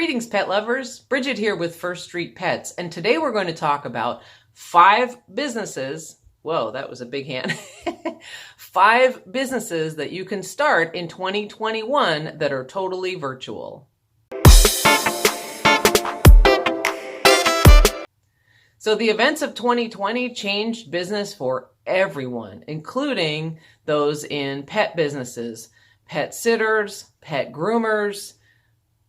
Greetings, pet lovers. Bridget here with First Street Pets, and today we're going to talk about 5 businesses. Whoa, that was a big hand. 5 businesses that you can start in 2021 that are totally virtual. So the events of 2020 changed business for everyone, including those in pet businesses, pet sitters, pet groomers,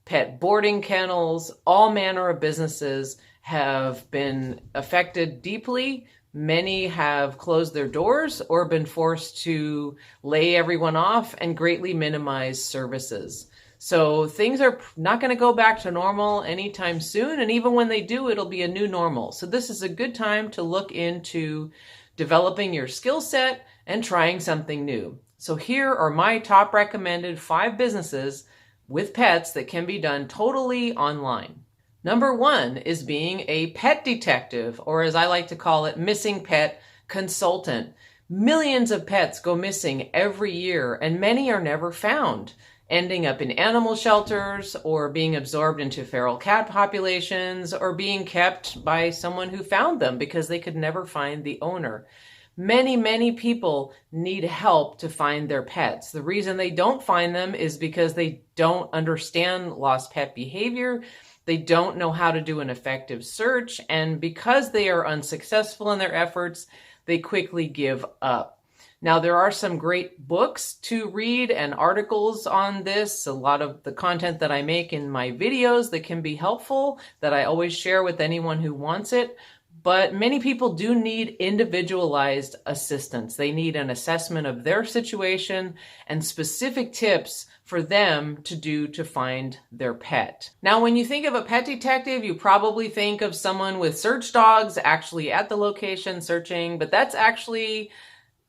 pet boarding kennels. All manner of businesses have been affected deeply. Many have closed their doors or been forced to lay everyone off and greatly minimize services. So things are not going to go back to normal anytime soon. And even when they do, it'll be a new normal. So this is a good time to look into developing your skill set and trying something new. So here are my top recommended 5 businesses with pets that can be done totally online. Number 1 is being a pet detective, or as I like to call it, missing pet consultant. Millions of pets go missing every year, and many are never found, ending up in animal shelters or being absorbed into feral cat populations or being kept by someone who found them because they could never find the owner. Many people need help to find their pets. The reason they don't find them is because they don't understand lost pet behavior. They don't know how to do an effective search. And because they are unsuccessful in their efforts, they quickly give up. Now, there are some great books to read and articles on this. A lot of the content that I make in my videos that can be helpful, that I always share with anyone who wants it. But many people do need individualized assistance. They need an assessment of their situation and specific tips for them to do to find their pet. Now, when you think of a pet detective, you probably think of someone with search dogs actually at the location searching, but that's actually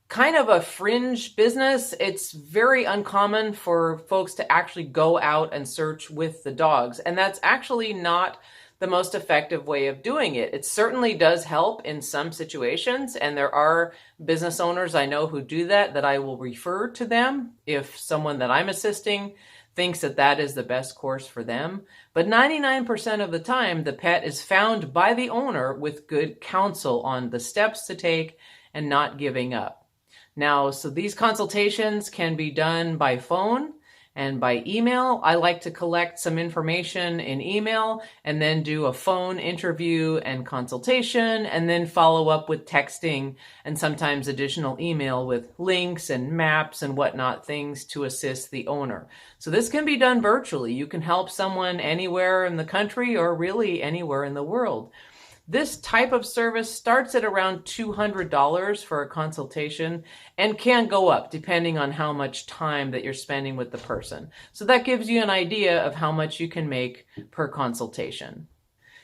kind of a fringe business. It's very uncommon for folks to actually go out and search with the dogs, and that's actually not the most effective way of doing it. It certainly does help in some situations, and there are business owners I know who do that I will refer to them if someone that I'm assisting thinks that that is the best course for them. But 99% of the time, the pet is found by the owner with good counsel on the steps to take and not giving up. Now, so these consultations can be done by phone and by email. I like to collect some information in email and then do a phone interview and consultation, and then follow up with texting and sometimes additional email with links and maps and whatnot, things to assist the owner. So this can be done virtually. You can help someone anywhere in the country or really anywhere in the world. This type of service starts at around $200 for a consultation and can go up depending on how much time that you're spending with the person. So that gives you an idea of how much you can make per consultation.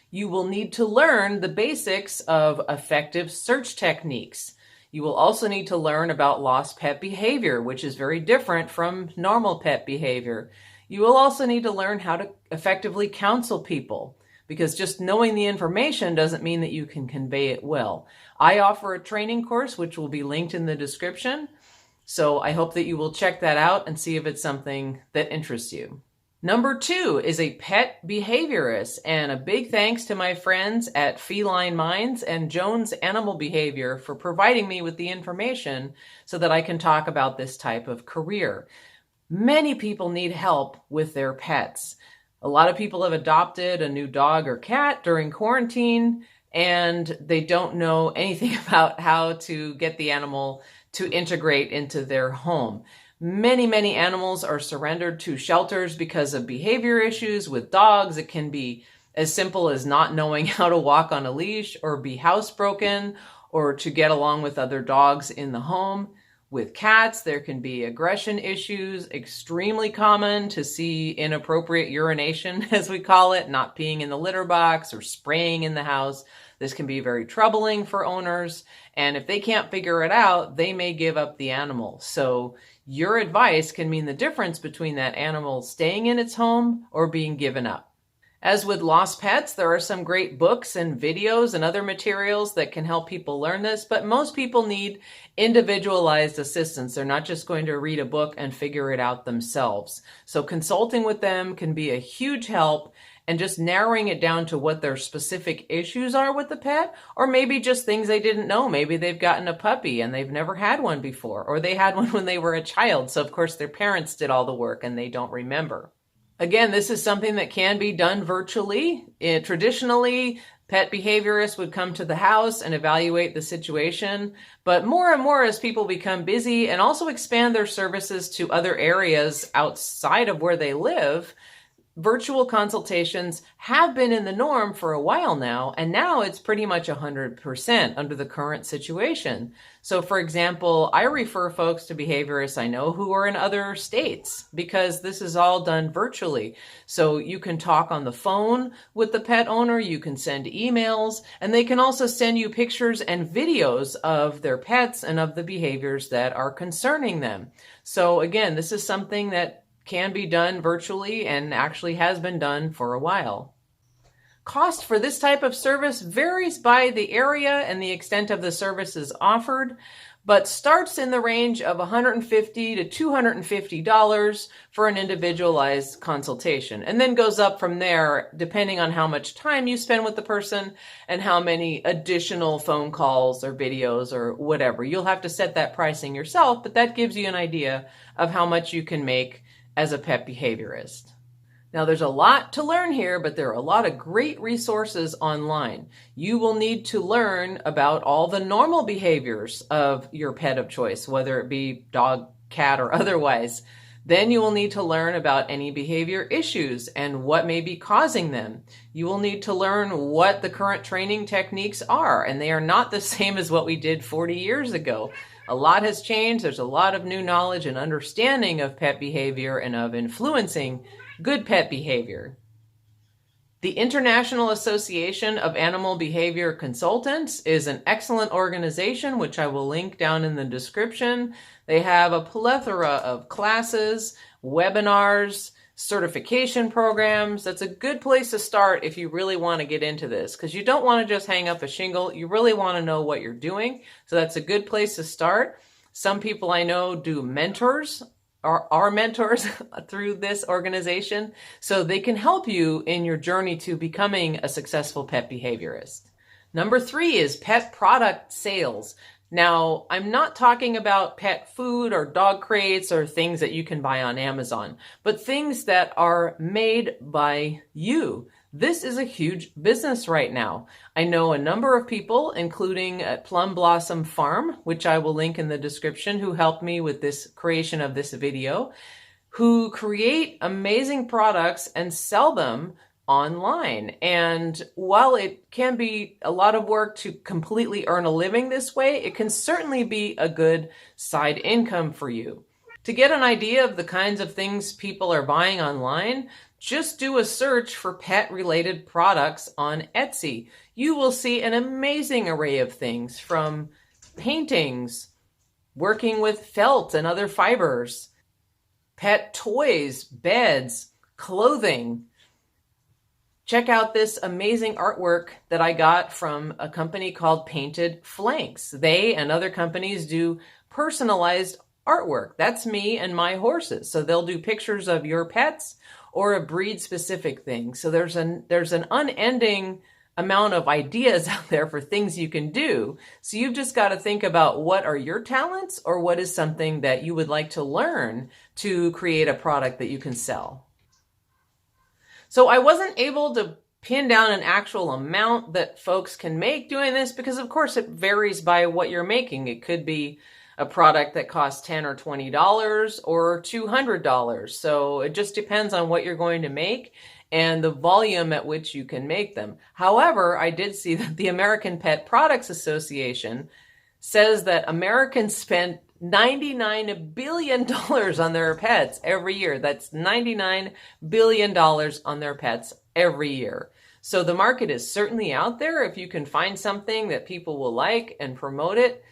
You will need to learn the basics of effective search techniques. You will also need to learn about lost pet behavior, which is very different from normal pet behavior. You will also need to learn how to effectively counsel people, because just knowing the information doesn't mean that you can convey it well. I offer a training course, which will be linked in the description. So I hope that you will check that out and see if it's something that interests you. Number 2 is a pet behaviorist, and a big thanks to my friends at Feline Minds and Jones Animal Behavior for providing me with the information so that I can talk about this type of career. Many people need help with their pets. A lot of people have adopted a new dog or cat during quarantine, and they don't know anything about how to get the animal to integrate into their home. Many animals are surrendered to shelters because of behavior issues. With dogs, it can be as simple as not knowing how to walk on a leash or be housebroken or to get along with other dogs in the home. With cats, there can be aggression issues, extremely common to see inappropriate urination, as we call it, not peeing in the litter box or spraying in the house. This can be very troubling for owners, and if they can't figure it out, they may give up the animal. So your advice can mean the difference between that animal staying in its home or being given up. As with lost pets, there are some great books and videos and other materials that can help people learn this, but most people need individualized assistance. They're not just going to read a book and figure it out themselves. So consulting with them can be a huge help, and just narrowing it down to what their specific issues are with the pet, or maybe just things they didn't know. Maybe they've gotten a puppy and they've never had one before, or they had one when they were a child. So of course their parents did all the work and they don't remember. Again, this is something that can be done virtually. Traditionally, pet behaviorists would come to the house and evaluate the situation, but more and more as people become busy and also expand their services to other areas outside of where they live, virtual consultations have been in the norm for a while now, and now it's pretty much 100% under the current situation. So for example, I refer folks to behaviorists I know who are in other states because this is all done virtually. So you can talk on the phone with the pet owner, you can send emails, and they can also send you pictures and videos of their pets and of the behaviors that are concerning them. So again, this is something that can be done virtually and actually has been done for a while. Cost for this type of service varies by the area and the extent of the services offered, but starts in the range of $150 to $250 for an individualized consultation, and then goes up from there depending on how much time you spend with the person and how many additional phone calls or videos or whatever. You'll have to set that pricing yourself, but that gives you an idea of how much you can make as a pet behaviorist. Now there's a lot to learn here, but there are a lot of great resources online. You will need to learn about all the normal behaviors of your pet of choice, whether it be dog, cat, or otherwise. Then you will need to learn about any behavior issues and what may be causing them. You will need to learn what the current training techniques are, and they are not the same as what we did 40 years ago. A lot has changed. There's a lot of new knowledge and understanding of pet behavior and of influencing good pet behavior. The International Association of Animal Behavior Consultants is an excellent organization, which I will link down in the description. They have a plethora of classes, webinars, certification programs. That's a good place to start if you really want to get into this, because you don't want to just hang up a shingle. You really want to know what you're doing. So that's a good place to start. Some people I know do mentors or are mentors through this organization, so they can help you in your journey to becoming a successful pet behaviorist. Number 3 is pet product sales. Now, I'm not talking about pet food or dog crates or things that you can buy on Amazon, but things that are made by you. This is a huge business right now. I know a number of people, including at Plum Blossom Farm, which I will link in the description, who helped me with this creation of this video, who create amazing products and sell them online. And while it can be a lot of work to completely earn a living this way, it can certainly be a good side income for you. To get an idea of the kinds of things people are buying online, just do a search for pet-related products on Etsy. You will see an amazing array of things, from paintings, working with felt and other fibers, pet toys, beds, clothing. Check out this amazing artwork that I got from a company called Painted Flanks. They and other companies do personalized artwork. That's me and my horses. So they'll do pictures of your pets or a breed-specific thing. So there's an unending amount of ideas out there for things you can do. So you've just got to think about what are your talents or what is something that you would like to learn to create a product that you can sell. So I wasn't able to pin down an actual amount that folks can make doing this because, of course, it varies by what you're making. It could be a product that costs $10 or $20 or $200. So it just depends on what you're going to make and the volume at which you can make them. However, I did see that the American Pet Products Association says that Americans spend $99 billion on their pets every year. That's $99 billion on their pets every year. So the market is certainly out there. If you can find something that people will like and promote it,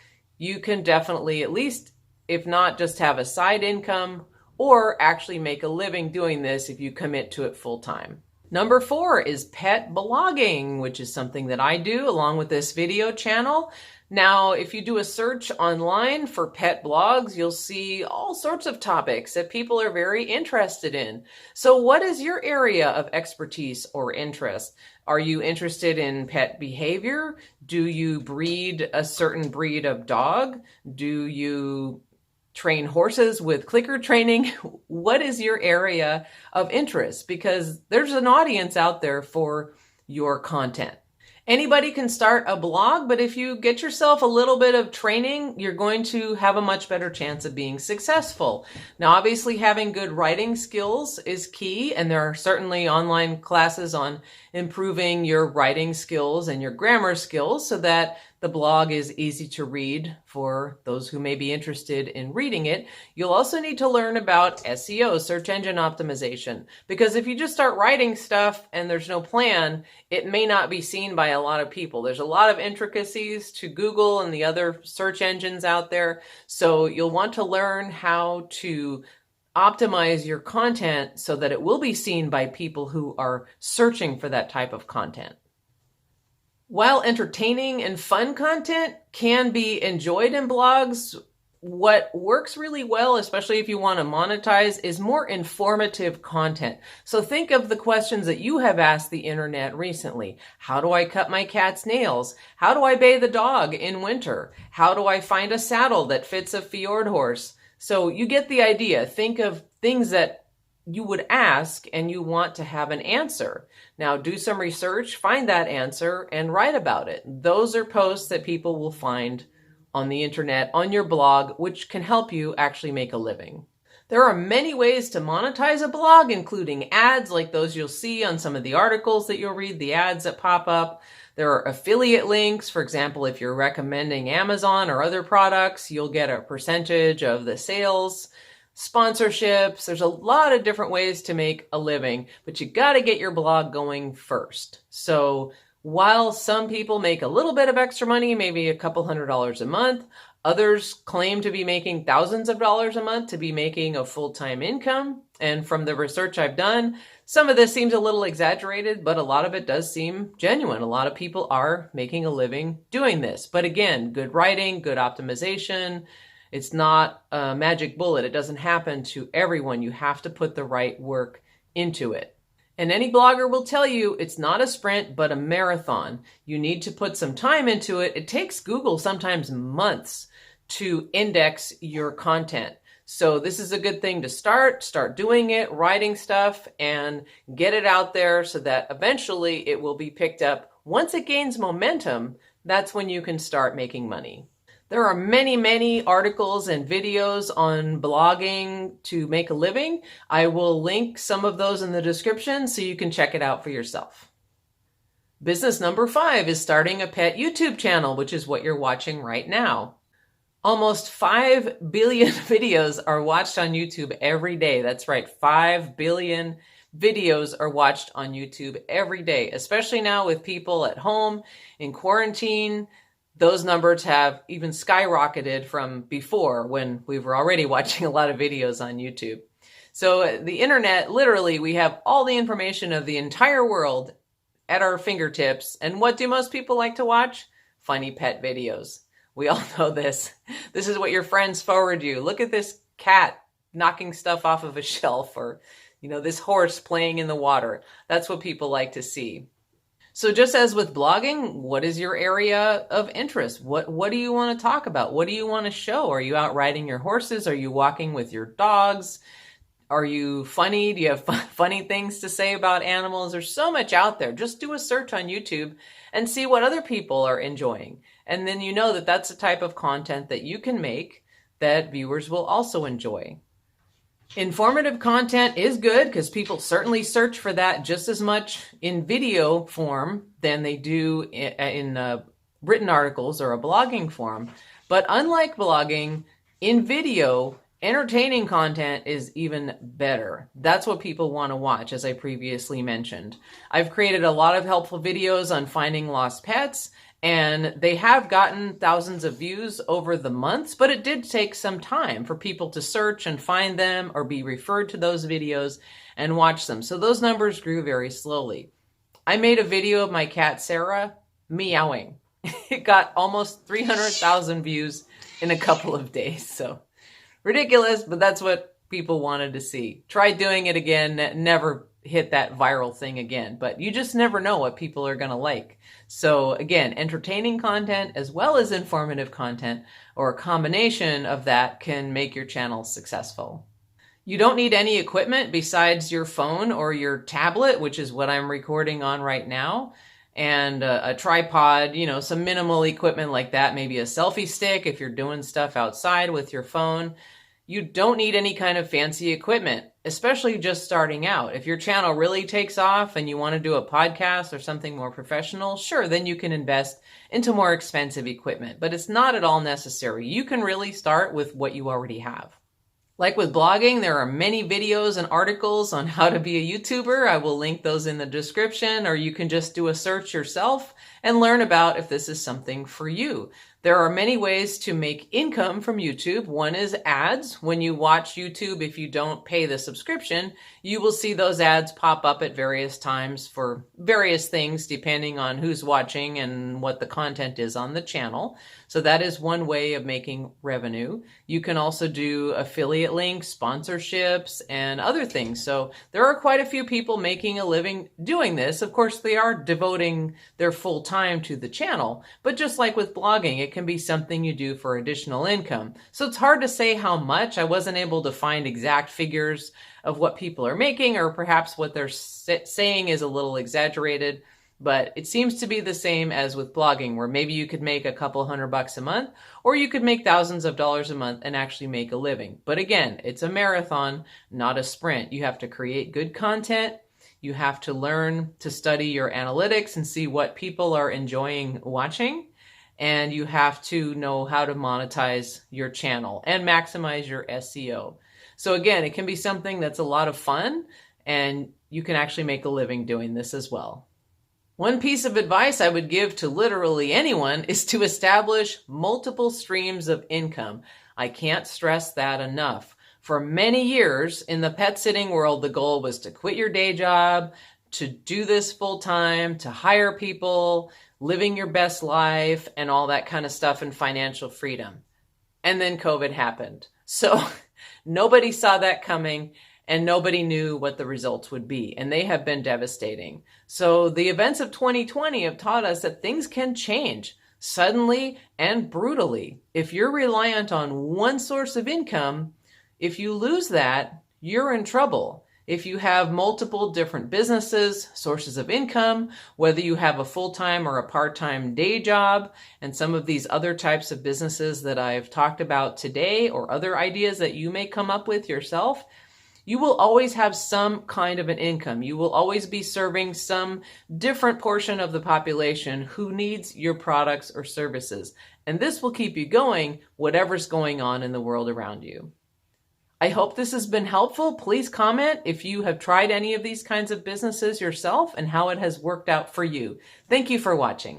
you can definitely, at least, if not just have a side income or actually make a living doing this if you commit to it full time. Number 4 is pet blogging, which is something that I do along with this video channel. Now, if you do a search online for pet blogs, you'll see all sorts of topics that people are very interested in. So what is your area of expertise or interest? Are you interested in pet behavior? Do you breed a certain breed of dog? Do you train horses with clicker training? What is your area of interest? Because there's an audience out there for your content. Anybody can start a blog, but if you get yourself a little bit of training, you're going to have a much better chance of being successful. Now, obviously, having good writing skills is key, and there are certainly online classes on improving your writing skills and your grammar skills so that the blog is easy to read for those who may be interested in reading it. You'll also need to learn about SEO, search engine optimization, because if you just start writing stuff and there's no plan, it may not be seen by a lot of people. There's a lot of intricacies to Google and the other search engines out there. So you'll want to learn how to optimize your content so that it will be seen by people who are searching for that type of content. While entertaining and fun content can be enjoyed in blogs, what works really well, especially if you want to monetize, is more informative content. So think of the questions that you have asked the internet recently. How do I cut my cat's nails? How do I bathe the dog in winter? How do I find a saddle that fits a fjord horse? So you get the idea. Think of things that you would ask and you want to have an answer. Now do some research, find that answer, and write about it. Those are posts that people will find on the internet, on your blog, which can help you actually make a living. There are many ways to monetize a blog, including ads like those you'll see on some of the articles that you'll read, the ads that pop up. There are affiliate links. For example, if you're recommending Amazon or other products, you'll get a percentage of the sales. Sponsorships. There's a lot of different ways to make a living, but you got to get your blog going first. So while some people make a little bit of extra money, maybe a couple $100s a month, others claim to be making thousands of dollars a month to be making a full-time income. And from the research I've done, some of this seems a little exaggerated, but a lot of it does seem genuine. A lot of people are making a living doing this. But again, good writing, good optimization. It's not a magic bullet. It doesn't happen to everyone. You have to put the right work into it. And any blogger will tell you it's not a sprint, but a marathon. You need to put some time into it. It takes Google sometimes months to index your content. So this is a good thing to start doing it, writing stuff, and get it out there so that eventually it will be picked up. Once it gains momentum, that's when you can start making money. There are many, many articles and videos on blogging to make a living. I will link some of those in the description so you can check it out for yourself. Business number 5 is starting a pet YouTube channel, which is what you're watching right now. Almost 5 billion videos are watched on YouTube every day. That's right, 5 billion videos are watched on YouTube every day, especially now with people at home in quarantine. Those numbers have even skyrocketed from before when we were already watching a lot of videos on YouTube. So the internet, literally, we have all the information of the entire world at our fingertips. And what do most people like to watch? Funny pet videos. We all know this. This is what your friends forward you. Look at this cat knocking stuff off of a shelf, or, this horse playing in the water. That's what people like to see. So just as with blogging, what is your area of interest? What do you want to talk about? What do you want to show? Are you out riding your horses? Are you walking with your dogs? Are you funny? Do you have funny things to say about animals? There's so much out there. Just do a search on YouTube and see what other people are enjoying. And then you know that that's the type of content that you can make that viewers will also enjoy. Informative content is good because people certainly search for that just as much in video form than they do in written articles or a blogging form. But unlike blogging, in video, entertaining content is even better. That's what people want to watch, as I previously mentioned. I've created a lot of helpful videos on finding lost pets And they have gotten thousands of views over the months, but it did take some time for people to search and find them or be referred to those videos and watch them. So those numbers grew very slowly. I made a video of my cat, Sarah, meowing. It got almost 300,000 views in a couple of days. So ridiculous, but that's what people wanted to see. Tried doing it again, never hit that viral thing again, but you just never know what people are going to like. So again, entertaining content as well as informative content, or a combination of that, can make your channel successful. You don't need any equipment besides your phone or your tablet, which is what I'm recording on right now, and a tripod, some minimal equipment like that, maybe a selfie stick if you're doing stuff outside with your phone. You don't need any kind of fancy equipment, especially just starting out. If your channel really takes off and you want to do a podcast or something more professional, sure, then you can invest into more expensive equipment, but it's not at all necessary. You can really start with what you already have. Like with blogging, there are many videos and articles on how to be a YouTuber. I will link those in the description, or you can just do a search yourself and learn about if this is something for you. There are many ways to make income from YouTube. One is ads. When you watch YouTube, if you don't pay the subscription, you will see those ads pop up at various times for various things, depending on who's watching and what the content is on the channel. So that is one way of making revenue. You can also do affiliate links, sponsorships, and other things. So there are quite a few people making a living doing this. Of course, they are devoting their full time to the channel, but just like with blogging, it can be something you do for additional income. So it's hard to say how much. I wasn't able to find exact figures of what people are making, or perhaps what they're saying is a little exaggerated, but it seems to be the same as with blogging, where maybe you could make a couple $100 a month, or you could make thousands of dollars a month and actually make a living. But again, it's a marathon, not a sprint. You have to create good content. You have to learn to study your analytics and see what people are enjoying watching. And you have to know how to monetize your channel and maximize your SEO. So again, it can be something that's a lot of fun, and you can actually make a living doing this as well. One piece of advice I would give to literally anyone is to establish multiple streams of income. I can't stress that enough. For many years in the pet sitting world, the goal was to quit your day job, to do this full time, to hire people, living your best life, and all that kind of stuff, and financial freedom. And then COVID happened. So nobody saw that coming, and nobody knew what the results would be, and they have been devastating. So the events of 2020 have taught us that things can change suddenly and brutally. If you're reliant on one source of income, if you lose that, you're in trouble. If you have multiple different businesses, sources of income, whether you have a full-time or a part-time day job, and some of these other types of businesses that I've talked about today, or other ideas that you may come up with yourself, you will always have some kind of an income. You will always be serving some different portion of the population who needs your products or services. And this will keep you going, whatever's going on in the world around you. I hope this has been helpful. Please comment if you have tried any of these kinds of businesses yourself and how it has worked out for you. Thank you for watching.